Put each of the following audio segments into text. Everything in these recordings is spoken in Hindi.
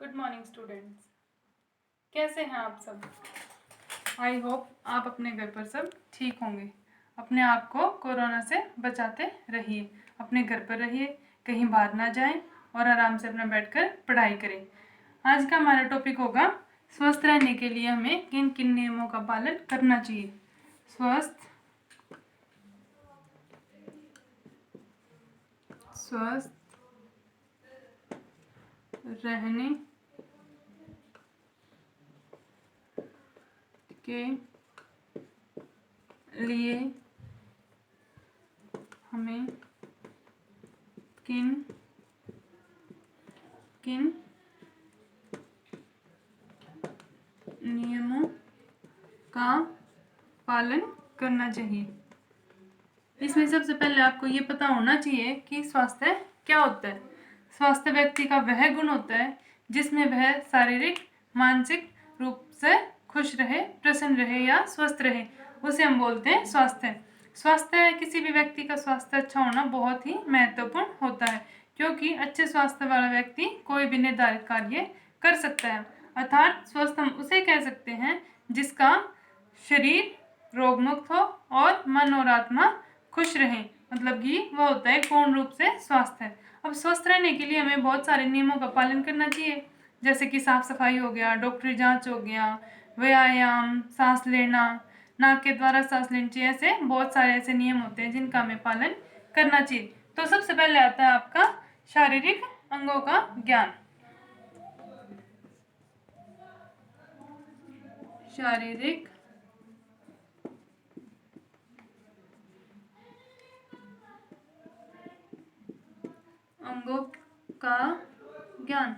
Good morning students. कैसे हैं आप सब? आई होप आप अपने घर पर सब ठीक होंगे। अपने आप को कोरोना से बचाते रहिए, अपने घर पर रहिए, कहीं बाहर ना जाएं और आराम से अपना बैठकर पढ़ाई करें। आज का हमारा टॉपिक होगा स्वस्थ रहने के लिए हमें किन किन नियमों का पालन करना चाहिए। स्वस्थ रहने के लिए हमें किन किन नियमों का पालन करना चाहिए। इसमें सबसे पहले आपको ये पता होना चाहिए कि स्वास्थ्य क्या होता है। स्वास्थ्य व्यक्ति का वह गुण होता है जिसमें वह शारीरिक मानसिक रूप से खुश रहे, प्रसन्न रहे या स्वस्थ रहे, उसे हम बोलते हैं स्वास्थ्य। स्वास्थ्य किसी भी व्यक्ति का स्वास्थ्य अच्छा होना बहुत ही महत्वपूर्ण होता है, क्योंकि अच्छे स्वास्थ्य वाला व्यक्ति कोई भी निर्धारित कार्य कर सकता है। अर्थात स्वस्थ हम उसे कह सकते हैं जिसका शरीर रोग मुक्त हो और मन और आत्मा खुश रहें, मतलब कि वह होता है पूर्ण रूप से स्वस्थ है। अब स्वस्थ रहने के लिए हमें बहुत सारे नियमों का पालन करना चाहिए, जैसे कि साफ सफाई हो गया, डॉक्टरी जांच हो गया, व्यायाम, सांस लेना, नाक के द्वारा सांस लेनी चाहिए। ऐसे बहुत सारे ऐसे नियम होते हैं जिनका हमें पालन करना चाहिए। तो सबसे पहले आता है आपका शारीरिक अंगों का ज्ञान। शारीरिक अंगों का ज्ञान।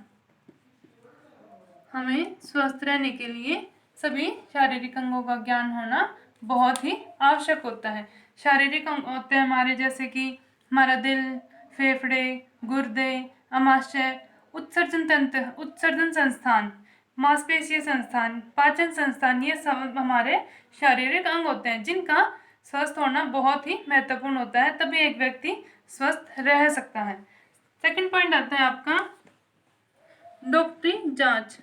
हमें स्वस्थ रहने के लिए सभी शारीरिक अंगों का ज्ञान होना बहुत ही आवश्यक होता है। शारीरिक अंग होते हैं हमारे, जैसे कि हमारा दिल, फेफड़े, गुर्दे, अमाशय, उत्सर्जन तंत्र, उत्सर्जन संस्थान, मांसपेशीय संस्थान, पाचन संस्थान, ये सब हमारे शारीरिक अंग होते हैं जिनका स्वस्थ होना बहुत ही महत्वपूर्ण होता है, तभी एक व्यक्ति स्वस्थ रह सकता है। सेकंड पॉइंट आता है आपका डॉक्टरी जांच।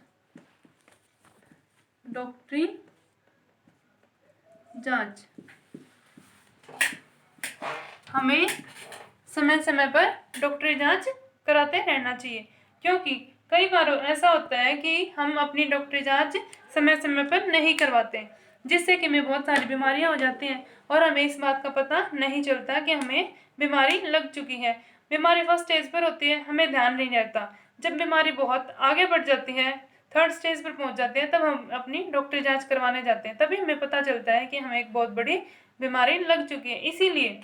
डॉक्टरी जांच हमें समय समय पर डॉक्टरी जांच कराते रहना चाहिए, क्योंकि कई बार ऐसा होता है कि हम अपनी डॉक्टरी जांच समय समय पर नहीं करवाते, जिससे कि हमें बहुत सारी बीमारियां हो जाती हैं और हमें इस बात का पता नहीं चलता कि हमें बीमारी लग चुकी है। बीमारी फर्स्ट स्टेज पर होती है, हमें ध्यान नहीं रहता। जब बीमारी बहुत आगे बढ़ जाती है, थर्ड स्टेज पर पहुंच जाते हैं, तब हम अपनी डॉक्टरी जांच करवाने जाते हैं। तभी हमें पता चलता है कि हमें एक बहुत बड़ी बीमारी लग चुकी है। इसीलिए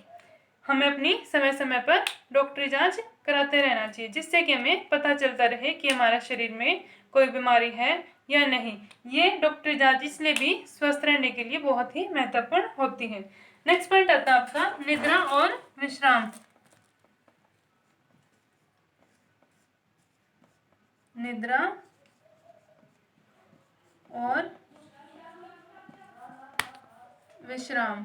हमें अपनी समय समय पर डॉक्टरी जांच कराते रहना चाहिए, जिससे कि हमें पता चलता रहे कि हमारे शरीर में कोई बीमारी है या नहीं। ये डॉक्टरी जांच इसलिए भी स्वस्थ रहने के लिए बहुत ही महत्वपूर्ण होती है। नेक्स्ट पॉइंट आता है आपका निद्रा और विश्राम। निद्रा और विश्राम।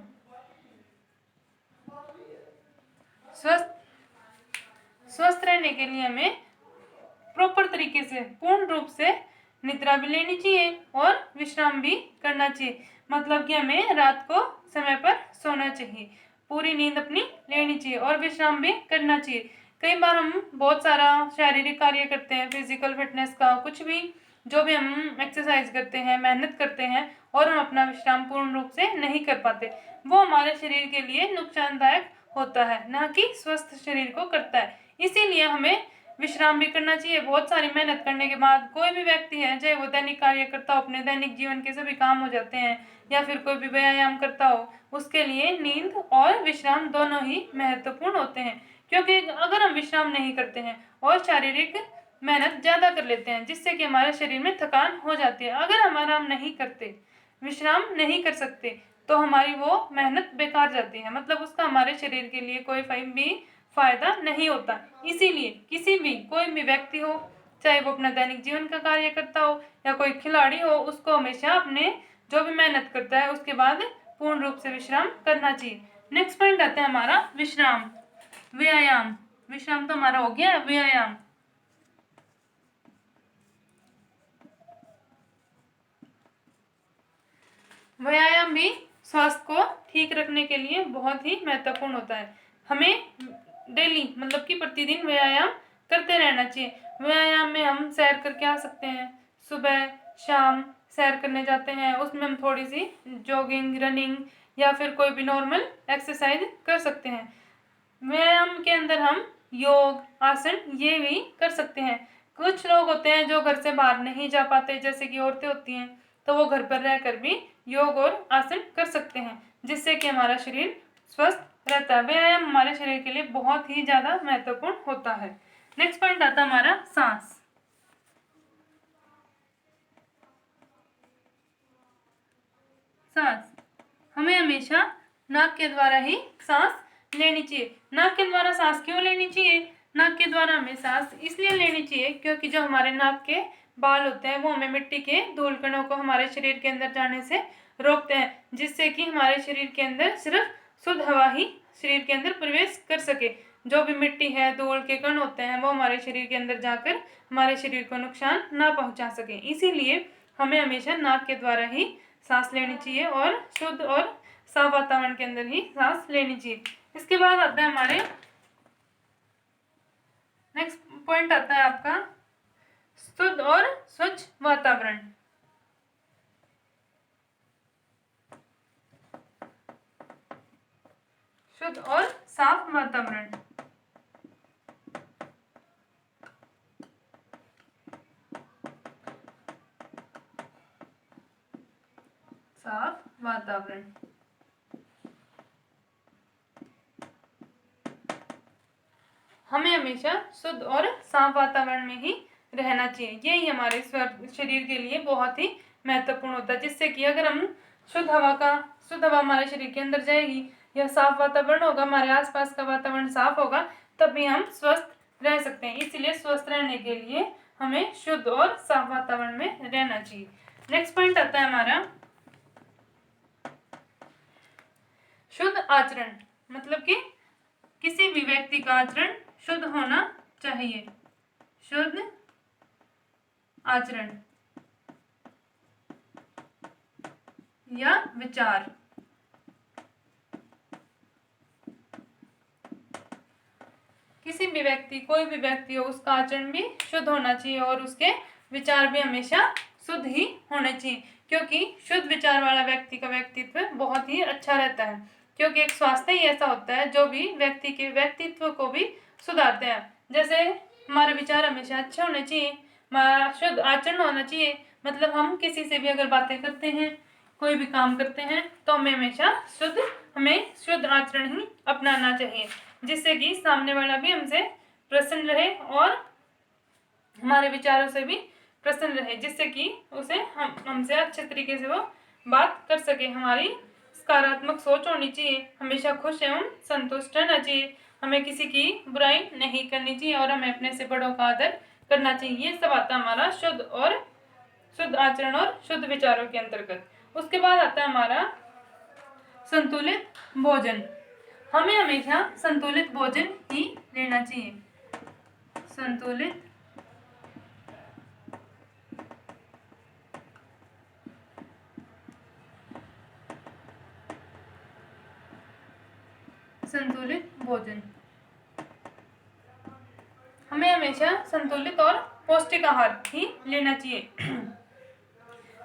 स्वस्थ रहने के लिए हमें प्रॉपर तरीके से, पूर्ण रूप से निद्रा भी लेनी चाहिए और विश्राम भी करना चाहिए। मतलब कि हमें रात को समय पर सोना चाहिए, पूरी नींद अपनी लेनी चाहिए और विश्राम भी करना चाहिए। कई बार हम बहुत सारा शारीरिक कार्य करते हैं, फिजिकल फिटनेस का कुछ भी, जो भी हम एक्सरसाइज करते हैं, मेहनत करते हैं, और हम अपना विश्राम पूर्ण रूप से नहीं कर पाते, वो हमारे शरीर के लिए नुकसानदायक होता है, ना कि स्वस्थ शरीर को करता है। इसीलिए हमें विश्राम भी करना चाहिए। बहुत सारी मेहनत करने के बाद कोई भी व्यक्ति है, चाहे वो दैनिक कार्य करता हो, अपने दैनिक जीवन के सभी काम हो जाते हैं, या फिर कोई भी व्यायाम करता हो, उसके लिए नींद और विश्राम दोनों ही महत्वपूर्ण होते हैं। क्योंकि अगर हम विश्राम नहीं करते हैं और शारीरिक मेहनत ज्यादा कर लेते हैं, जिससे कि हमारे शरीर में थकान हो जाती है, अगर हम आराम नहीं करते, विश्राम नहीं कर सकते, तो हमारी वो मेहनत बेकार जाती है, मतलब उसका हमारे शरीर के लिए कोई भी फायदा नहीं होता। इसीलिए किसी भी, कोई भी व्यक्ति हो, चाहे वो अपना दैनिक जीवन का कार्य करता हो या कोई खिलाड़ी हो, उसको हमेशा अपने जो भी मेहनत करता है उसके बाद पूर्ण रूप से विश्राम करना चाहिए। नेक्स्ट पॉइंट आता है हमारा विश्राम, व्यायाम। विश्राम तो हमारा हो गया व्यायाम। व्यायाम भी स्वास्थ्य को ठीक रखने के लिए बहुत ही महत्वपूर्ण होता है। हमें डेली मतलब कि प्रतिदिन व्यायाम करते रहना चाहिए। व्यायाम में हम सैर करके आ सकते हैं, सुबह शाम सैर करने जाते हैं, उसमें हम थोड़ी सी जॉगिंग, रनिंग या फिर कोई भी नॉर्मल एक्सरसाइज कर सकते हैं। व्यायाम के अंदर हम योग, आसन ये भी कर सकते हैं। कुछ लोग होते हैं जो घर से बाहर नहीं जा पाते, जैसे कि औरतें होती हैं, तो वो घर पर रहकर भी योग और आसन कर सकते हैं, जिससे कि हमारा शरीर स्वस्थ रहता है। व्यायाम हमारे शरीर के लिए बहुत ही ज़्यादा महत्वपूर्ण होता है। नेक्स्ट पॉइंट आता है हमारा सांस। सांस हमें हमेशा नाक के द्वारा ही सांस लेनी चाहिए। नाक के द्वारा सांस क्यों लेनी चाहिए? नाक के द्वारा हमें सांस इसलिए लेनी चाहिए क्योंकि जो हमारे नाक के बाल होते हैं वो हमें मिट्टी के धूल कणों को हमारे शरीर के अंदर जाने से रोकते हैं, जिससे कि हमारे शरीर के अंदर सिर्फ शुद्ध हवा ही शरीर के अंदर प्रवेश कर सके। जो भी मिट्टी है, धूल के कण होते हैं, वो हमारे शरीर के अंदर जाकर हमारे शरीर को नुकसान ना पहुंचा सके। इसीलिए हमें हमेशा नाक के द्वारा ही सांस लेनी चाहिए और शुद्ध और साफ वातावरण के अंदर ही सांस लेनी चाहिए। इसके बाद आता है हमारे नेक्स्ट पॉइंट आता है आपका शुद्ध और स्वच्छ वातावरण। शुद्ध और साफ वातावरण। साफ वातावरण हमें हमेशा शुद्ध और साफ वातावरण में ही रहना चाहिए। यही हमारे शरीर के लिए बहुत ही महत्वपूर्ण होता है, जिससे कि अगर हम शुद्ध हवा हमारे शरीर के अंदर जाएगी या साफ वातावरण होगा, हमारे आसपास का वातावरण साफ होगा, तभी हम स्वस्थ रह सकते हैं। इसलिए स्वस्थ रहने के लिए हमें शुद्ध और साफ वातावरण में रहना चाहिए। नेक्स्ट पॉइंट आता है हमारा शुद्ध आचरण, मतलब कि किसी भी व्यक्ति का आचरण शुद्ध होना चाहिए। शुद्ध आचरण या विचार। किसी भी व्यक्ति, कोई भी व्यक्ति हो, उसका आचरण भी शुद्ध होना चाहिए और उसके विचार भी हमेशा शुद्ध ही होने चाहिए, क्योंकि शुद्ध विचार वाला व्यक्ति का व्यक्तित्व बहुत ही अच्छा रहता है। क्योंकि एक स्वास्थ्य ही ऐसा होता है जो भी व्यक्ति के व्यक्तित्व को भी सुधारते हैं। जैसे हमारे विचार हमेशा अच्छे होने चाहिए, शुद्ध आचरण होना चाहिए, मतलब हम किसी से भी अगर बातें करते हैं, कोई भी काम करते हैं, तो हमें शुद्ध आचरण ही अपनाना चाहिए, जिससे कि सामने वाला भी हमसे प्रसन्न रहे और हमारे विचारों से भी प्रसन्न रहे, जिससे कि उसे हमसे अच्छे तरीके से वो बात कर सके। हमारी सकारात्मक सोच होनी चाहिए, हमेशा खुश एवं संतुष्ट रहना चाहिए, हमें किसी की बुराई नहीं करनी चाहिए और हमें अपने से बड़ों का आदर करना चाहिए। ये सब आता है हमारा शुद्ध आचरण और शुद्ध विचारों के अंतर्गत। उसके बाद आता है हमारा संतुलित भोजन। हमें हमेशा संतुलित भोजन ही लेना चाहिए। संतुलित भोजन, हमें हमेशा संतुलित और पौष्टिक आहार ही लेना चाहिए।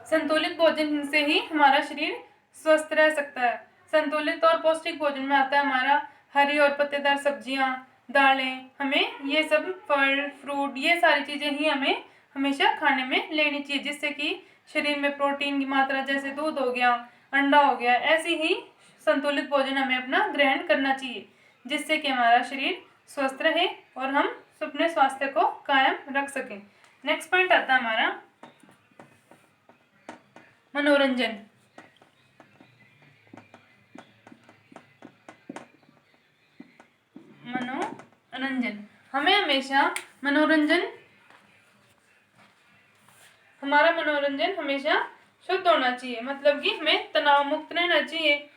संतुलित भोजन से ही हमारा शरीर स्वस्थ रह सकता है। संतुलित और पौष्टिक भोजन में आता है हमारा हरी और पत्तेदार सब्जियां, दालें, हमें ये सब फल, फ्रूट, ये सारी चीजें ही हमें हमेशा खाने में लेनी चाहिए, जिससे कि शरीर में प्रोटीन की मात्रा, जैसे दूध हो गया, अंडा हो गया, ऐसी ही संतुलित भोजन हमें अपना ग्रहण करना चाहिए, जिससे कि हमारा शरीर स्वस्थ रहे और हम अपने स्वास्थ्य को कायम रख सकें। नेक्स्ट पॉइंट आता है हमारा मनोरंजन। हमें हमेशा हमारा मनोरंजन हमेशा शुद्ध होना चाहिए, मतलब कि हमें तनाव मुक्त रहना चाहिए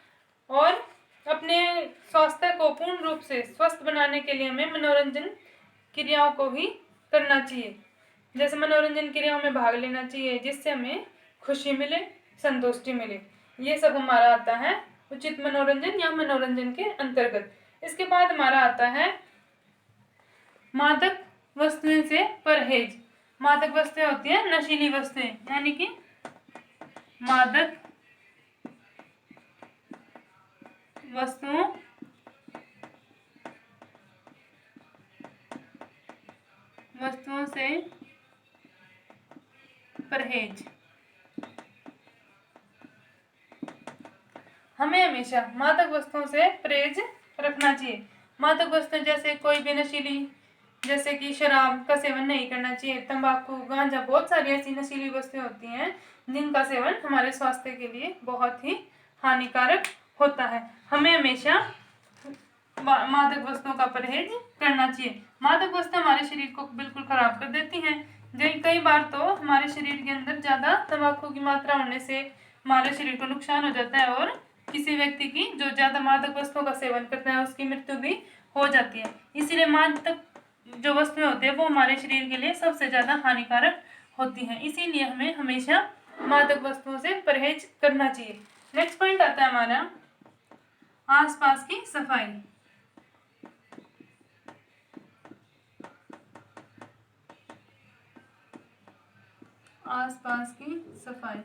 और अपने स्वास्थ्य को पूर्ण रूप से स्वस्थ बनाने के लिए हमें मनोरंजन क्रियाओं को ही करना चाहिए। जैसे मनोरंजन क्रियाओं में भाग लेना चाहिए, जिससे हमें खुशी मिले, संतुष्टि मिले। ये सब हमारा आता है उचित मनोरंजन या मनोरंजन के अंतर्गत। इसके बाद हमारा आता है मादक वस्तुएं से परहेज। मादक वस्तुएं होती है नशीली वस्तुएं, यानी कि मादक वस्तुओं से परहेज। हमें हमेशा मादक वस्तुओं से परहेज रखना चाहिए। मादक वस्तुएं जैसे कोई भी नशीली, जैसे कि शराब का सेवन नहीं करना चाहिए, तंबाकू, गांजा, बहुत सारी ऐसी नशीली वस्तुएं होती हैं जिनका सेवन हमारे स्वास्थ्य के लिए बहुत ही हानिकारक होता है। हमें हमेशा मादक वस्तुओं का परहेज करना चाहिए। मादक वस्तुएं हमारे शरीर को बिल्कुल खराब कर देती हैं। कई बार तो हमारे शरीर के अंदर ज्यादा तंबाकू की मात्रा होने से हमारे शरीर को नुकसान हो जाता है और किसी व्यक्ति की जो ज्यादा मादक वस्तुओं का सेवन करता है उसकी मृत्यु भी हो जाती है। इसीलिए मादक जो वस्तुएं होती है वो हमारे शरीर के लिए सबसे ज्यादा हानिकारक होती हैं। इसीलिए हमें हमेशा मादक वस्तुओं से परहेज करना चाहिए। नेक्स्ट पॉइंट आता है हमारा आसपास की सफाई। आसपास की सफाई।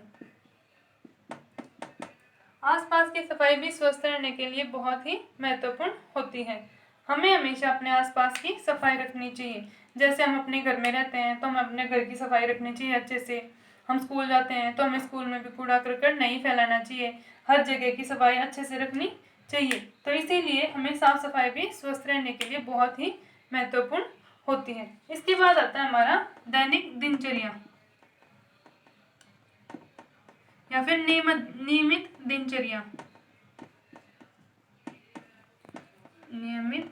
आसपास की सफाई भी स्वस्थ रहने के लिए बहुत ही महत्वपूर्ण होती है। हमें हमेशा अपने आसपास की सफाई रखनी चाहिए। जैसे हम अपने घर में रहते हैं तो हमें अपने घर की सफाई रखनी चाहिए अच्छे से। हम स्कूल जाते हैं तो हमें स्कूल में भी कूड़ा करकट नहीं फैलाना चाहिए। हर जगह की सफाई अच्छे से रखनी चाहिए। तो इसीलिए हमें साफ सफाई भी स्वस्थ रहने के लिए बहुत ही महत्वपूर्ण होती है। इसके बाद आता है हमारा दैनिक दिनचर्या या फिर नियमित दिनचर्या। नियमित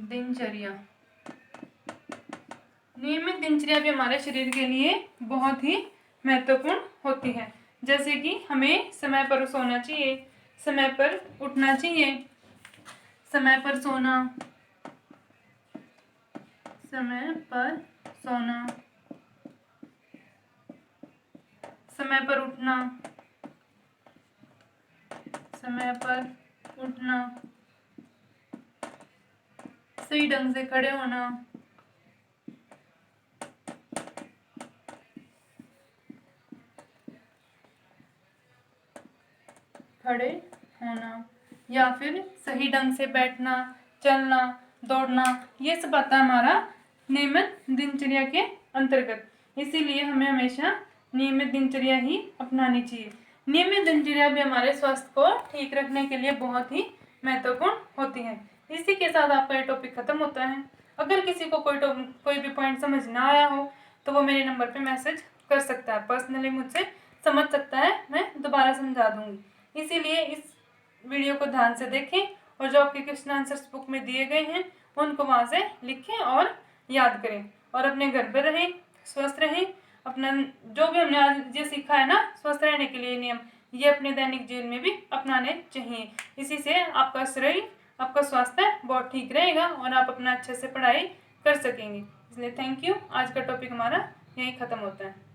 दिनचर्या। नियमित दिनचर्या भी हमारे शरीर के लिए बहुत ही महत्वपूर्ण होती है। जैसे कि हमें समय पर सोना चाहिए, समय पर उठना चाहिए, समय पर सोना, समय पर सोना, समय पर उठना, समय पर उठना, सही ढंग से खड़े होना, खड़े होना या फिर सही ढंग से बैठना, चलना, दौड़ना, ये सब आता है हमारा नियमित दिनचर्या के अंतर्गत। इसीलिए हमें हमेशा नियमित दिनचर्या ही अपनानी चाहिए। नियमित दिनचर्या भी हमारे स्वास्थ्य को ठीक रखने के लिए बहुत ही महत्वपूर्ण होती है। इसी के साथ आपका ये टॉपिक खत्म होता है। अगर किसी को कोई भी पॉइंट समझ ना आया हो तो वो मेरे नंबर पे मैसेज कर सकता है, पर्सनली मुझसे समझ सकता है, मैं दोबारा समझा दूंगी। इसीलिए इस वीडियो को ध्यान से देखें और जो आपके क्वेश्चन आंसर्स बुक में दिए गए हैं उनको वहाँ से लिखें और याद करें और अपने घर पर रहें, स्वस्थ रहें। अपना जो भी हमने आज ये सीखा है ना स्वस्थ रहने के लिए नियम, ये अपने दैनिक जीवन में भी अपनाने चाहिए। इसी से आपका शरीर, आपका स्वास्थ्य बहुत ठीक रहेगा और आप अपना अच्छे से पढ़ाई कर सकेंगे। इसलिए थैंक यू। आज का टॉपिक हमारा यहीं ख़त्म होता है।